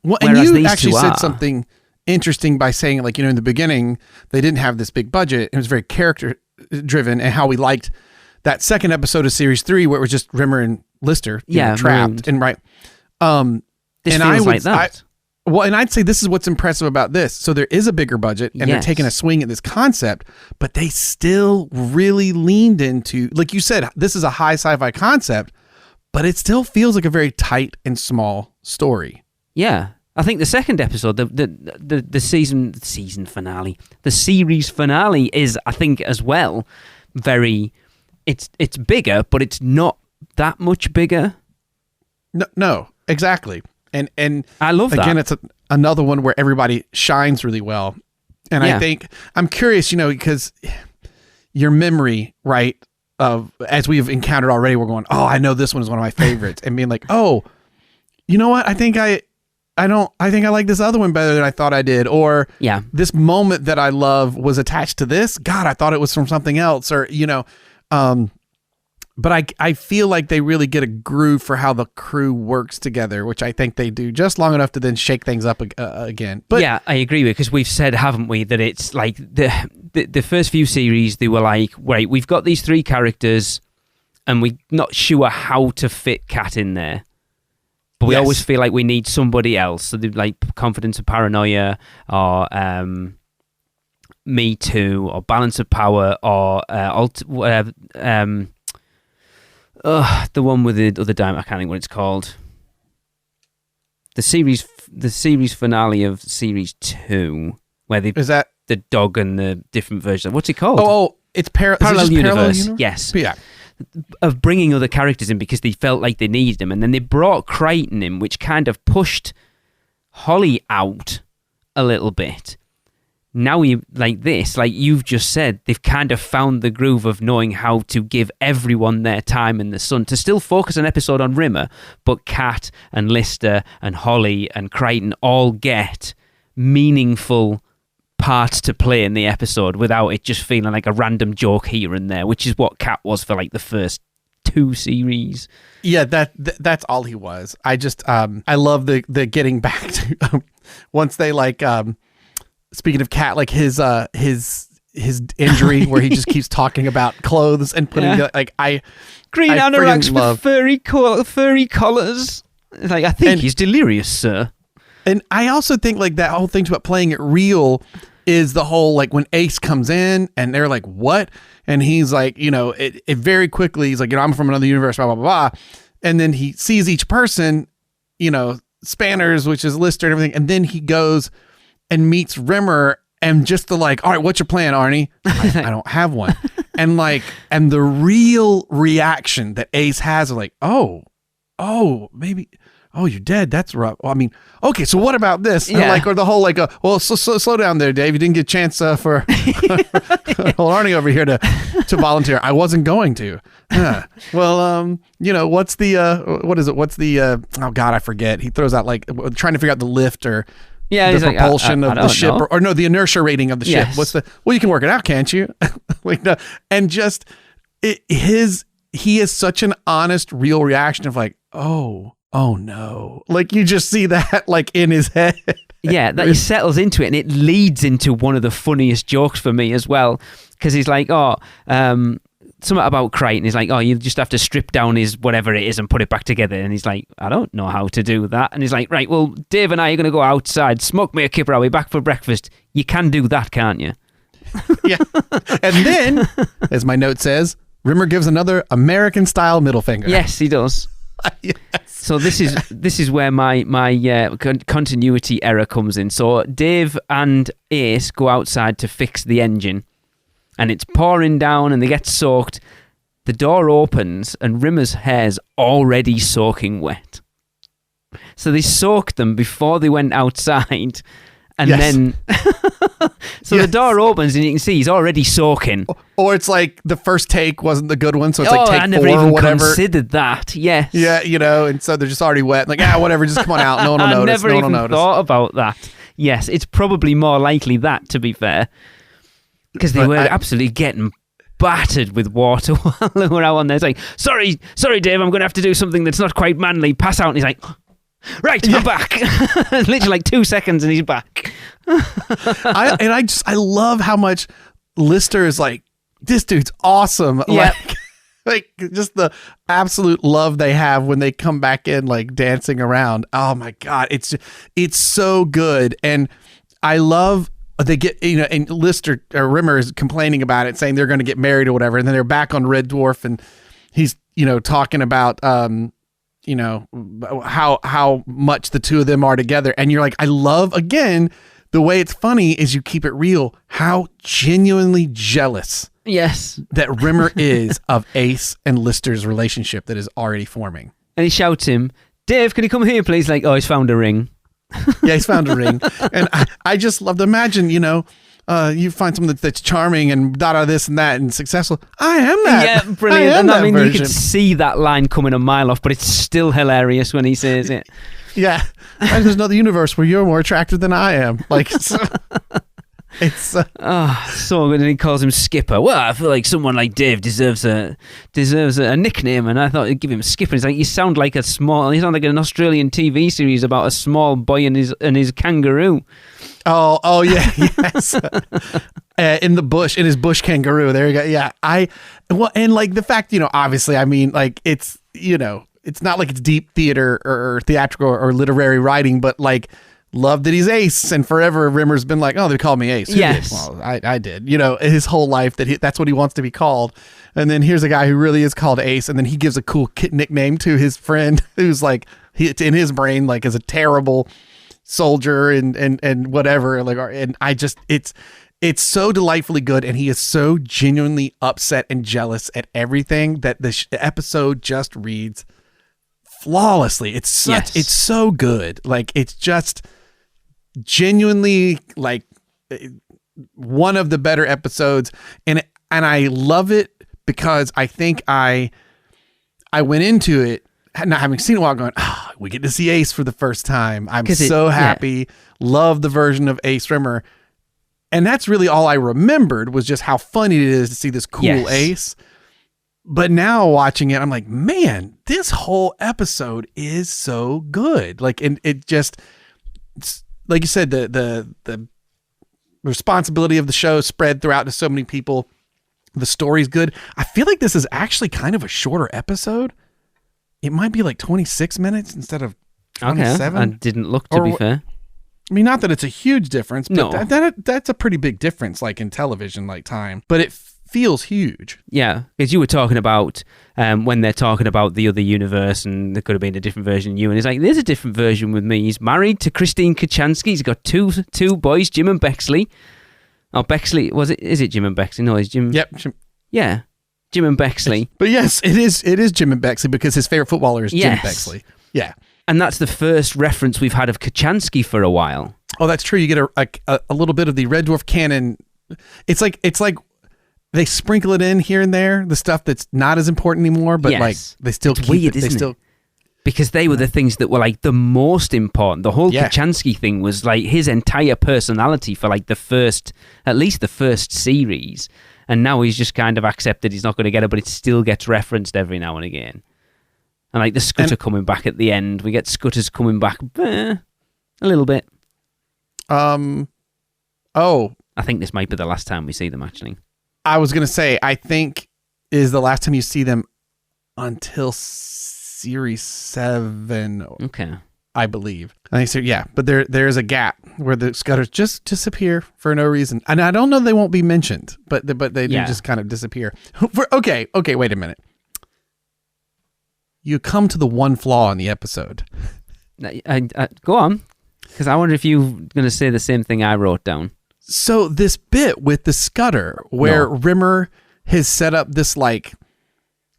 Well, and you actually said something interesting by saying, like, you know, in the beginning they didn't have this big budget. It was very character driven, and how we liked that second episode of series 3 where it was just Rimmer and Lister trapped and right. This and feels like that. And I'd say this is what's impressive about this. So there is a bigger budget, and they're taking a swing at this concept, but they still really leaned into, like you said, this is a high sci-fi concept, but it still feels like a very tight and small story. Yeah. I think the second episode, the season finale, the series finale is, I think, as well, very. It's bigger, but it's not that much bigger. No, exactly. And I love that. Again, it's another one where everybody shines really well. And I think I'm curious, you know, because your memory, right, of as we've encountered already, we're going, oh, I know this one is one of my favorites, and being like, oh, you know what, I think I like this other one better than I thought I did. Or this moment that I love was attached to this. God, I thought it was from something else. Or, you know, but I feel like they really get a groove for how the crew works together, which I think they do just long enough to then shake things up again. But yeah, I agree with, because we've said, haven't we, that it's like the first few series, they were like, wait, we've got these 3 characters and we're not sure how to fit Kat in there. But we always feel like we need somebody else. So they're like Confidence of Paranoia, or Me Too, or Balance of Power, or the one with the other diamond, I can't think what it's called. The series finale of series 2, where is that the dog and the different versions. What's it called? Oh, it's Parallel Universe. Yes. Yeah. Of bringing other characters in because they felt like they needed them, and then they brought Crichton in, which kind of pushed Holly out a little bit. Now we like this, like you've just said, they've kind of found the groove of knowing how to give everyone their time in the sun, to still focus an episode on Rimmer, but Kat and Lister and Holly and Crichton all get meaningful parts to play in the episode without it just feeling like a random joke here and there, which is what Kat was for like the first 2 series. Yeah, that's all he was. I just I love the getting back to once they like speaking of Kat, like his injury where he just keeps talking about clothes and putting green anoraks with furry collars. Like, I think he's delirious, sir. And I also think like that whole thing about playing it real is the whole, like, when Ace comes in and they're like, what? And he's like, you know, it very quickly, he's like, you know, I'm from another universe, blah, blah, blah. And then he sees each person, you know, Spanners, which is Lister and everything. And then he goes and meets Rimmer, and just the like, all right, what's your plan, Arnie? I don't have one. And like, and the real reaction that Ace has, like, oh, maybe, oh, you're dead. That's rough. Well, I mean, okay, so what about this? Yeah. Like, or the whole like, well, slow down there, Dave. You didn't get a chance for old Arnie over here to volunteer. I wasn't going to. Well, what's the what is it? What's the oh God, I forget. He throws out like trying to figure out the lift or the propulsion of the ship or no, the inertia rating of the ship. What's well, you can work it out, can't you? Like, no. And just he is such an honest, real reaction of like, oh no. Like you just see that like in his head. Yeah, that he settles into it, and it leads into one of the funniest jokes for me as well, because he's like, something about Crichton. He's like, you just have to strip down his whatever it is and put it back together. And he's like, I don't know how to do that. And he's like, right, well, Dave and I are going to go outside, smoke me a kipper, I'll be back for breakfast. You can do that, can't you? Yeah. And then, as my note says, Rimmer gives another American-style middle finger. Yes, he does. Yes. So this is where my continuity error comes in. So Dave and Ace go outside to fix the engine, and it's pouring down, and they get soaked. The door opens, and Rimmer's hair's already soaking wet. So they soaked them before they went outside, and then the door opens, and you can see he's already soaking. Or it's like the first take wasn't the good one, so it's like take I never 4 even or whatever. considered that. Yes. Yeah, and so they're just already wet. Like, whatever, just come on out. No one will notice. I never even thought about that. Yes, it's probably more likely that, to be fair, because they were absolutely getting battered with water while they were out on there. It's like, sorry, Dave, I'm going to have to do something that's not quite manly. Pass out, and he's like, right, I'm back. Literally like 2 seconds, and he's back. I love how much Lister is like, this dude's awesome. Yeah. Like just the absolute love they have when they come back in, like dancing around. Oh my God. It's so good. And I love they get, and Lister or Rimmer is complaining about it, saying they're going to get married or whatever. And then they're back on Red Dwarf, and he's, talking about, how much the two of them are together. And you're like, I love, again, the way it's funny is you keep it real, how genuinely jealous that Rimmer is of Ace and Lister's relationship that is already forming. And he shouts him, Dave, can you come here, please? Like, he's found a ring. Yeah, he's found a ring. And I just love to imagine, you find someone that's charming and this and that and successful. I am that. Yeah, brilliant. I mean, version. You can see that line coming a mile off, but it's still hilarious when he says it. Yeah. There's another universe where you're more attractive than I am. Like, it's so good. And he calls him Skipper. Well, I feel like someone like Dave deserves a nickname, and I thought I'd give him Skipper. He's like, you sound like an Australian TV series about a small boy and his kangaroo. Oh yeah, yes. In his bush kangaroo. There you go. Yeah, and like the fact, obviously, I mean, like it's not like it's deep theater or theatrical or literary writing, but like, love that he's Ace, and forever Rimmer's been like, they call me Ace. Who yes. did? Well, I did. His whole life that's what he wants to be called. And then here's a guy who really is called Ace, and then he gives a cool nickname to his friend who's like, in his brain, like, is a terrible soldier and whatever. Like, and I just, it's so delightfully good, and he is so genuinely upset and jealous at everything that the episode just reads flawlessly. It's so good. Like, it's just genuinely like one of the better episodes, and I love it because I think I went into it not having seen it a while, going, we get to see Ace for the first time. I'm so happy. Yeah. Love the version of Ace Rimmer. And that's really all I remembered, was just how funny it is to see this cool Ace. But now watching it, I'm like, man, this whole episode is so good. Like, and it just, like you said, the responsibility of the show spread throughout to so many people. The story's good. I feel like this is actually kind of a shorter episode. It might be like 26 minutes instead of 27. Okay, I didn't look, to be fair. I mean, not that it's a huge difference, but no. That's a pretty big difference, like in television, like time. But it feels huge. Yeah, because you were talking about when they're talking about the other universe, and there could have been a different version of you, and it's like, there's a different version with me. He's married to Christine Kachansky. He's got two boys, Jim and Bexley. Oh, Bexley, is it Jim and Bexley? No, it's Jim. Yep. Yeah, Jim and Bexley. But yes, it is Jim and Bexley, because his favorite footballer is Jim Bexley. Yeah. And that's the first reference we've had of Kachansky for a while. Oh, that's true. You get a little bit of the Red Dwarf canon. It's like they sprinkle it in here and there, the stuff that's not as important anymore, but like they still keep weird, it. They still it? Because they were the things that were like the most important. The whole Kachansky thing was like his entire personality for like at least the first series. And now he's just kind of accepted he's not going to get it, but it still gets referenced every now and again. And like the Scudder coming back at the end, we get Scutters coming back a little bit. Oh, I think this might be the last time we see them, actually. I was going to say, I think is the last time you see them until Series 7. Okay. I believe. I think so, yeah. But there's a gap where the Scudders just disappear for no reason. And I don't know they won't be mentioned, but they do just kind of disappear. Okay, wait a minute. You come to the one flaw in the episode. Go on, because I wonder if you're going to say the same thing I wrote down. So this bit with the Scudder where Rimmer has set up this like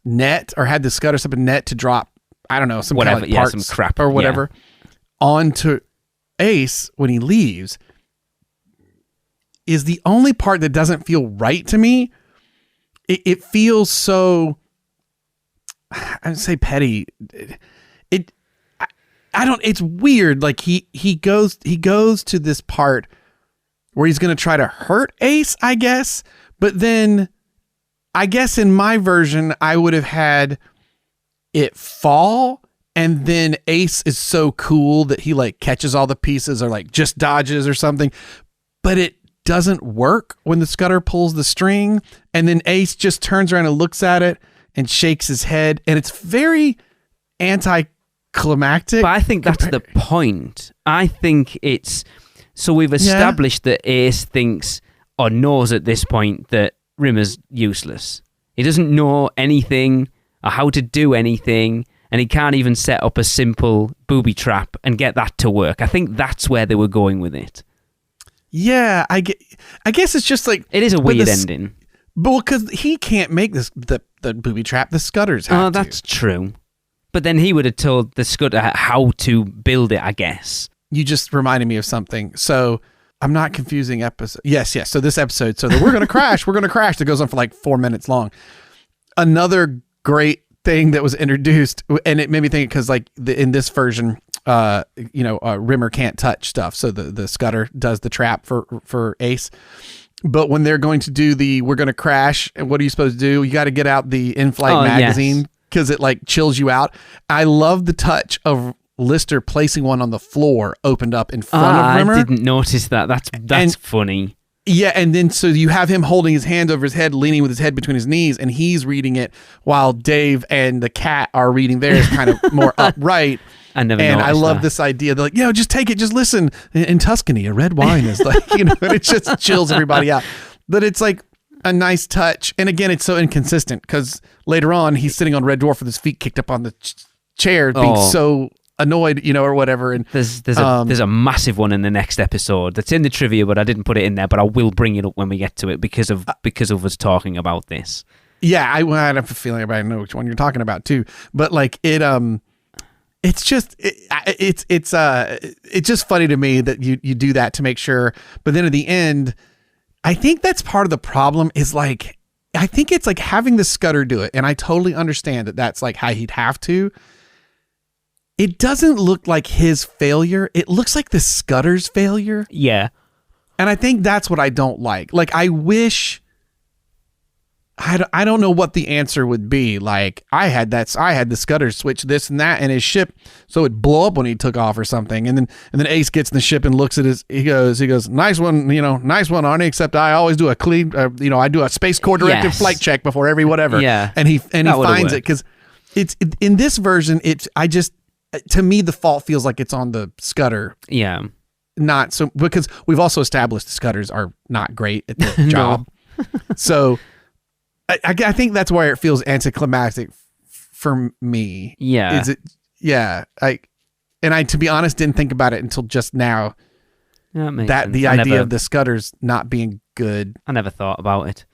net or had the Scudder set up a net to drop, I don't know, some kind of like parts some crap or whatever onto Ace when he leaves is the only part that doesn't feel right to me. It feels so, I'd say petty. I don't, it's weird. Like he goes to this part where he's going to try to hurt Ace, I guess. But then I guess in my version, I would have had it fall. And then Ace is so cool that he like catches all the pieces or like just dodges or something. But it doesn't work when the Scudder pulls the string. And then Ace just turns around and looks at it and shakes his head. And it's very anticlimactic. But I think that's the point. I think it's... So we've established that Ace thinks or knows at this point that Rimmer's useless. He doesn't know anything or how to do anything, and he can't even set up a simple booby trap and get that to work. I think that's where they were going with it. Yeah, I guess it's just like... It is a weird ending. But because he can't make the booby trap, the Scudders have to. Oh, that's true. But then he would have told the Scudder how to build it, I guess. You just reminded me of something. So I'm not confusing episode. Yes. So this episode, so that we're going to crash, that goes on for like 4 minutes long. Another great thing that was introduced, and it made me think because like in this version, Rimmer can't touch stuff. So the Scudder does the trap for Ace. But when they're going to do we're going to crash, and what are you supposed to do? You got to get out the in-flight magazine because it like chills you out. I love the touch of Lister placing one on the floor opened up in front of Rimmer. I didn't notice that. That's funny. Yeah, and then so you have him holding his hand over his head, leaning with his head between his knees, and he's reading it while Dave and the cat are reading theirs kind of more upright. I love this idea. They're like, just take it, just listen. In Tuscany, a red wine is like, and it just chills everybody out. But it's like a nice touch. And again, it's so inconsistent because later on, he's sitting on Red Dwarf with his feet kicked up on the chair, being so annoyed, or whatever. And there's a massive one in the next episode that's in the trivia, but I didn't put it in there. But I will bring it up when we get to it because of us talking about this. Yeah, I have a feeling everybody knows which one you're talking about too. But like it, it's just it's just funny to me that you do that to make sure. But then at the end, I think that's part of the problem. Is like I think it's like having the Scudder do it, and I totally understand that that's like how he'd have to. It doesn't look like his failure. It looks like the Scudder's failure. Yeah. And I think that's what I don't like. Like, I wish... I don't know what the answer would be. Like, I had the Scudder switch this and that in his ship so it'd blow up when he took off or something. And then Ace gets in the ship and looks at he goes, nice one, nice one, Arnie, except I always do a clean, I do a Space Corps directive flight check before every whatever. Yeah. And he finds it because it's in this version, to me, the fault feels like it's on the Scudder. Yeah. Not so, because we've also established the Scudders are not great at their job. So I think that's why it feels anticlimactic for me. Yeah. I to be honest, didn't think about it until just now. That the idea of the Scudders not being good. I never thought about it.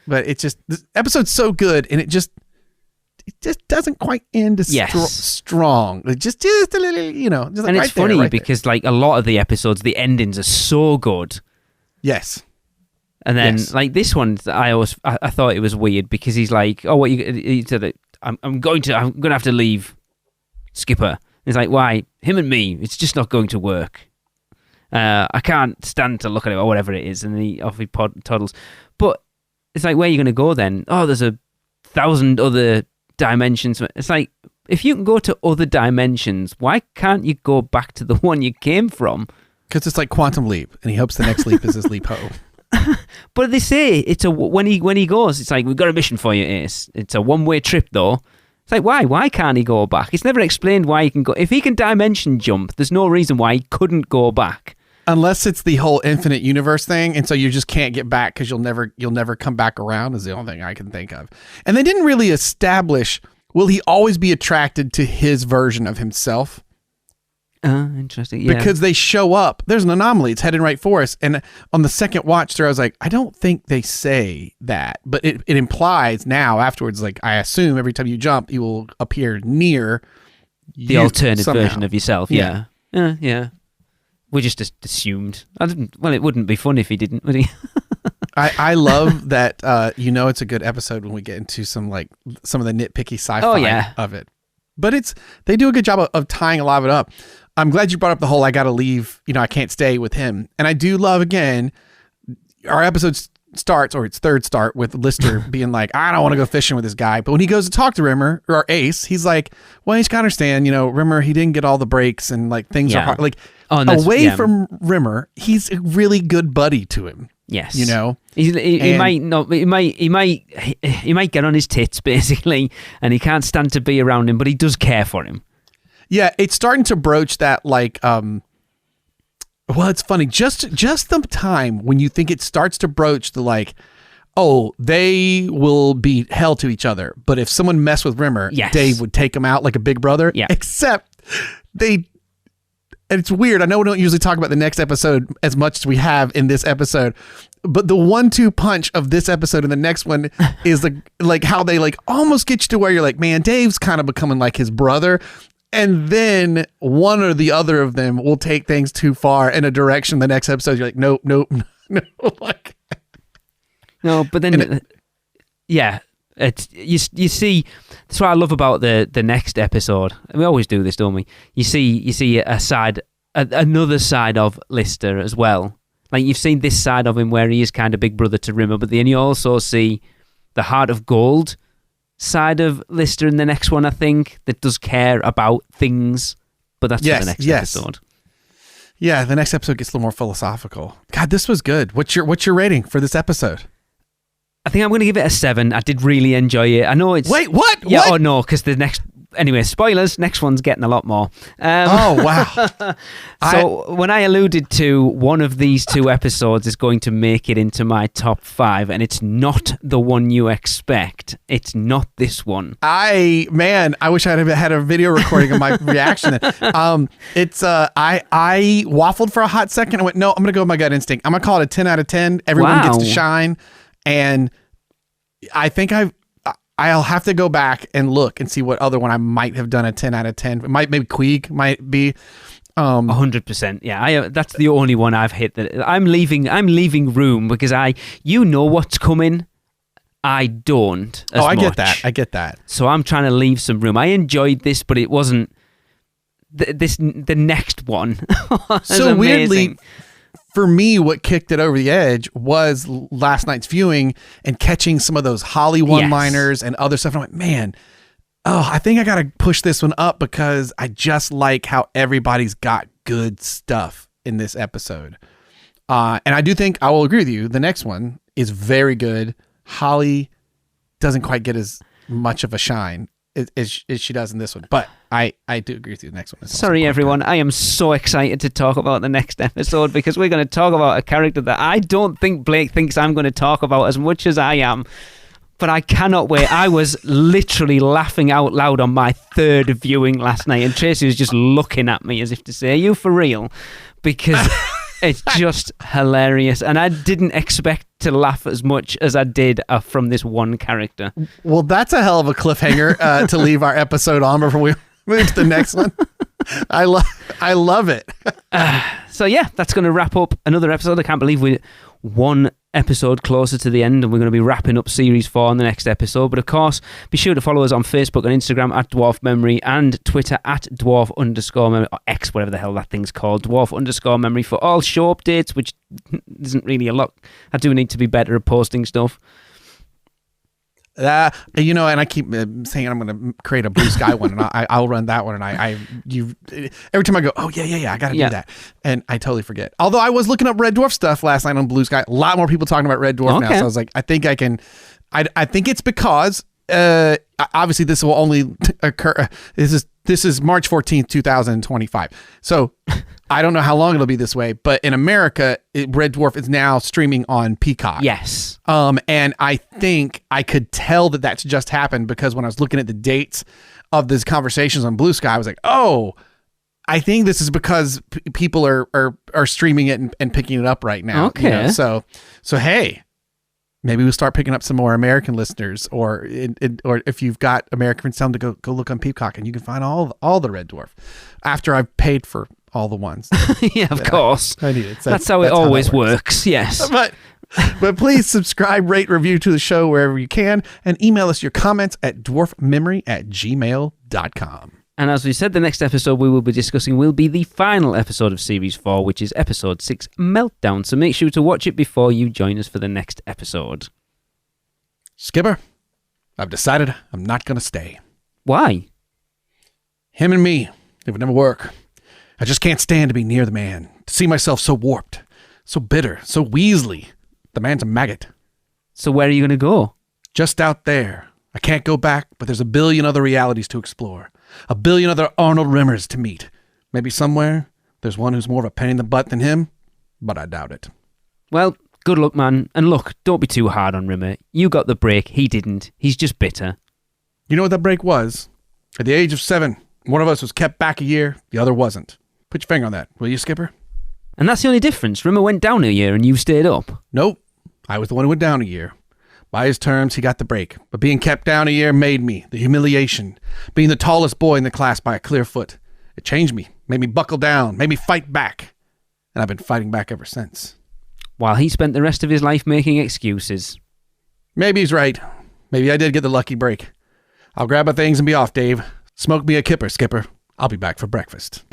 But it's just, this episode's so good and it it just doesn't quite end strong. Just a little, just and right it's funny there, because like a lot of the episodes, the endings are so good. Yes. And then like this one, I thought it was weird because he's like, oh, what he said, I'm going to have to leave, Skipper. He's like, why? Him and me, it's just not going to work. I can't stand to look at it or whatever it is. And he toddles. But it's like, where are you going to go then? Oh, there's 1,000 other dimensions. It's like, if you can go to other dimensions, why can't you go back to the one you came from? Because it's like Quantum Leap, and he hopes the next leap is his leap home. But they say when he goes, it's like, we've got a mission for you, Ace. It's a one-way trip, though. It's like, why? Why can't he go back? It's never explained why he can go. If he can dimension jump, there's no reason why he couldn't go back. Unless it's the whole infinite universe thing, and so you just can't get back because you'll never come back around is the only thing I can think of. And they didn't really establish, will he always be attracted to his version of himself? Interesting. Yeah. Because they show up. There's an anomaly. It's heading right for us. And on the second watch through, I was like, I don't think they say that. But it implies now afterwards, like, I assume every time you jump, you will appear near the alternate somehow. Version of yourself. Yeah. Yeah. We just assumed. It wouldn't be fun if he didn't, would he? I love that. It's a good episode when we get into some of the nitpicky sci-fi of it. But they do a good job of tying a lot of it up. I'm glad you brought up the whole I gotta leave, I can't stay with him. And I do love, again, our episode starts, or its third start, with Lister being like, I don't want to go fishing with this guy. But when he goes to talk to Rimmer, or Ace, he's like, well, he's got to understand, Rimmer, he didn't get all the breaks and like things are hard. Like away from Rimmer, he's a really good buddy to him. Yes. He might not. He might get on his tits basically, and he can't stand to be around him, but he does care for him. Yeah, it's starting to broach that it's funny. Just the time when you think it starts to broach the like, oh, they will be hell to each other, but if someone messed with Rimmer, Dave would take him out like a big brother. Yeah. Except and it's weird. I know we don't usually talk about the next episode as much as we have in this episode, but the 1-2 punch of this episode and the next one is like how they like almost get you to where you're like, man, Dave's kind of becoming like his brother. And then one or the other of them will take things too far in a direction. The next episode, you're like, nope. Like, no, but then, it's you see. That's what I love about the next episode. We always do this, don't we? You see another side of Lister as well. Like you've seen this side of him where he is kind of big brother to Rimmer, but then you also see the heart of gold side of Lister in the next one, I think, that does care about things, but that's for the next episode. Yeah, the next episode gets a little more philosophical. God, this was good. What's your rating for this episode? I think I'm going to give it a 7. I did really enjoy it. I know it's... Wait, what? Yeah, what? oh no, because the next... Anyway, spoilers, next one's getting a lot more. Oh, wow. So when I alluded to one of these 2 episodes is going to make it into my top 5, and it's not the one you expect. It's not this one. I wish I had a video recording of my reaction. I waffled for a hot second. I went, no, I'm going to go with my gut instinct. I'm going to call it a 10 out of 10. Everyone gets to shine. And I think I'll have to go back and look and see what other one I might have done a 10 out of 10. Maybe Queeg might be 100%. Yeah, that's the only one I've hit that I'm leaving room because you know what's coming. I don't. I get that. So I'm trying to leave some room. I enjoyed this, but it wasn't the next one. So amazing. Weirdly, for me, what kicked it over the edge was last night's viewing and catching some of those Holly one-liners and other stuff. And I went, man, I think I got to push this one up because I just like how everybody's got good stuff in this episode. And I do think I will agree with you. The next one is very good. Holly doesn't quite get as much of a shine as she does in this one, but I do agree with you. The next one is sorry everyone, I am so excited to talk about the next episode because we're going to talk about a character that I don't think Blake thinks I'm going to talk about as much as I am, but I cannot wait. I was literally laughing out loud on my 3rd viewing last night, and Tracy was just looking at me as if to say, are you for real? Because It's just hilarious. And I didn't expect to laugh as much as I did from this one character. Well, that's a hell of a cliffhanger to leave our episode on before we move to the next one. I love it. So yeah, that's going to wrap up another episode. I can't believe we're one episode closer to the end, and we're going to be wrapping up series 4 on the next episode. But of course, be sure to follow us on Facebook and Instagram at Dwarf Memory, and Twitter at Dwarf_Memory, or X, whatever the hell that thing's called, Dwarf_Memory, for all show updates, which isn't really a lot. I do need to be better at posting stuff. And I keep saying I'm going to create a Blue Sky one, and I'll run that one. And every time I go, oh yeah, I got to do that, and I totally forget. Although I was looking up Red Dwarf stuff last night on Blue Sky, a lot more people talking about Red Dwarf now. So I was like, I think I can. I think it's because obviously this will only occur. This is March 14th, 2025. So I don't know how long it'll be this way, but in America, Red Dwarf is now streaming on Peacock. Yes. And I think I could tell that that's just happened because when I was looking at the dates of these conversations on Blue Sky, I was like, oh, I think this is because people are streaming it and picking it up right now. Okay. So hey, maybe we'll start picking up some more American listeners, or if you've got American friends, tell them to go look on Peacock, and you can find all the Red Dwarf after I've paid for all the ones. Yeah, of course. I need it. That's how it always works. Yes. But please subscribe, rate, review to the show wherever you can, and email us your comments at dwarfmemory@gmail.com. And as we said, the next episode we will be discussing will be the final episode of Series 4, which is Episode 6, Meltdown. So make sure to watch it before you join us for the next episode. Skipper, I've decided I'm not going to stay. Why? Him and me, it would never work. I just can't stand to be near the man, to see myself so warped, so bitter, so Weasley. The man's a maggot. So where are you going to go? Just out there. I can't go back, but there's a billion other realities to explore. A billion other Arnold Rimmers to meet. Maybe somewhere there's one who's more of a pain in the butt than him, but I doubt it. Well, good luck, man. And look, don't be too hard on Rimmer. You got the break. He didn't. He's just bitter. You know what that break was? At the age of 7, one of us was kept back a year, the other wasn't. Put your finger on that, will you, Skipper? And that's the only difference. Rimmer went down a year and you stayed up. Nope. I was the one who went down a year. By his terms, he got the break. But being kept down a year made me. The humiliation. Being the tallest boy in the class by a clear foot. It changed me. Made me buckle down. Made me fight back. And I've been fighting back ever since. While he spent the rest of his life making excuses. Maybe he's right. Maybe I did get the lucky break. I'll grab my things and be off, Dave. Smoke me a kipper, Skipper. I'll be back for breakfast.